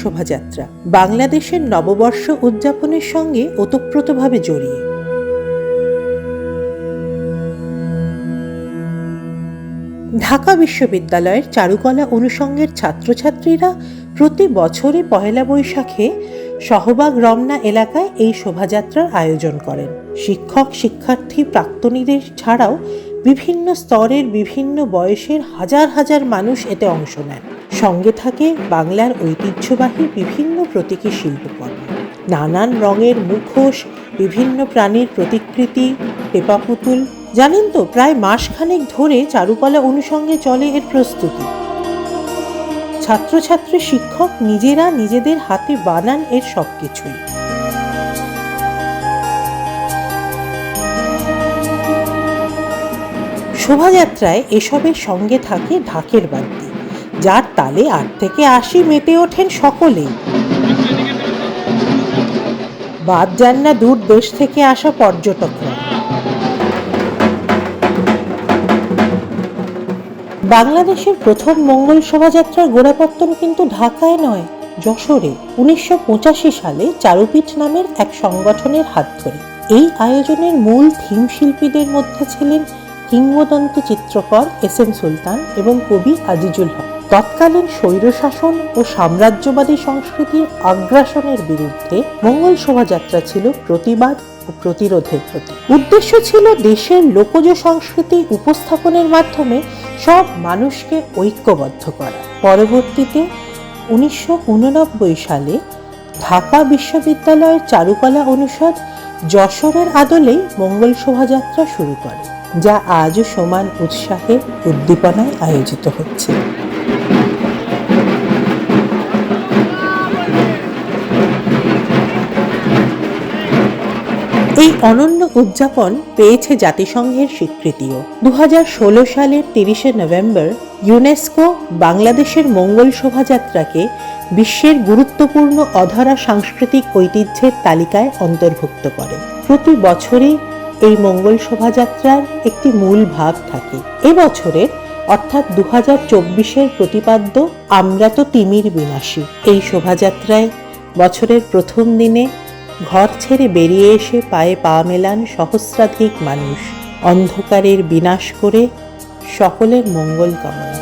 শোভাযাত্রা বাংলাদেশের নববর্ষ উদযাপনের সঙ্গে ওতপ্রোতভাবে জড়িয়ে। ঢাকা বিশ্ববিদ্যালয়ের চারুকলা অনুষঙ্গের ছাত্রছাত্রীরা প্রতি বছরই পহেলা বৈশাখে শহবাগ রমনা এলাকায় এই শোভাযাত্রার আয়োজন করেন। শিক্ষক, শিক্ষার্থী, প্রাক্তনীদের ছাড়াও বিভিন্ন স্তরের, বিভিন্ন বয়সের হাজার হাজার মানুষ এতে অংশ নেন। সঙ্গে থাকে বাংলার ঐতিহ্যবাহী বিভিন্ন প্রতীকী শিল্পকর্ম, নানান রঙের মুখোশ, বিভিন্ন প্রাণীর প্রতিকৃতি, পেপা পুতুল। জানেন তো, প্রায় মাসখানেক ধরে চারুকলা অনুষঙ্গে চলে এর প্রস্তুতি। ছাত্রছাত্রী, শিক্ষক নিজেরা নিজেদের হাতে বানান এর সবকিছুই। শোভাযাত্রায় এসবের সঙ্গে থাকে ঢাকের বাদ্যি, যার তালে ৮ থেকে ৮০ মেতে ওঠেন সকলেই। বাদ যান না দূর দেশ থেকে আসা পর্যটকরা। বাংলাদেশের প্রথম মঙ্গল শোভাযাত্রার গোড়াপত্তন কিন্তু ঢাকায় নয়, যশোরে ১৯৮৫ সালে চারুপীঠ নামের এক সংগঠনের হাত ধরে। এই আয়োজনের মূল থিম শিল্পীদের মধ্যে ছিলেন কিংবদন্তি চিত্রকর এস.এম. সুলতান এবং কবি আজিজুল হক। তৎকালীন স্বৈরশাসন ও সাম্রাজ্যবাদী সংস্কৃতির আগ্রাসনের বিরুদ্ধে মঙ্গল শোভাযাত্রা ছিল প্রতিবাদ ও প্রতিরোধের প্রতীক। উদ্দেশ্য ছিল দেশের লোকজ সংস্কৃতি উপস্থাপনের মাধ্যমে সব মানুষকে ঐক্যবদ্ধ করা। পরবর্তীতে ১৯৮৯ সালে ঢাকা বিশ্ববিদ্যালয়ের চারুকলা অনুষদ যশোরের আদলেই মঙ্গল শোভাযাত্রা শুরু করে, যা আজও সমান উৎসাহে উদ্দীপনায় আয়োজিত হচ্ছে। এই অনন্য উদযাপন পেয়েছে জাতিসংঘের স্বীকৃতিও। ২০১৬ সালের ৩০শে নভেম্বর ইউনেস্কো বাংলাদেশের মঙ্গল শোভাযাত্রাকে বিশ্বের গুরুত্বপূর্ণ অধরা সাংস্কৃতিক ঐতিহ্যের তালিকায় অন্তর্ভুক্ত করে। প্রতি বছরই এই মঙ্গল শোভাযাত্রার একটি মূল ভাব থাকে। এবছরের অর্থাৎ ২০২৪-এর প্রতিপাদ্য আমরা তো তিমির বিনাশী। এই শোভাযাত্রায় বছরের প্রথম দিনে ঘর ছেড়ে বেরিয়ে এসে পায়ে পা মেলান সহস্রাধিক মানুষ, অন্ধকারের বিনাশ করে সকলের মঙ্গল কামনা।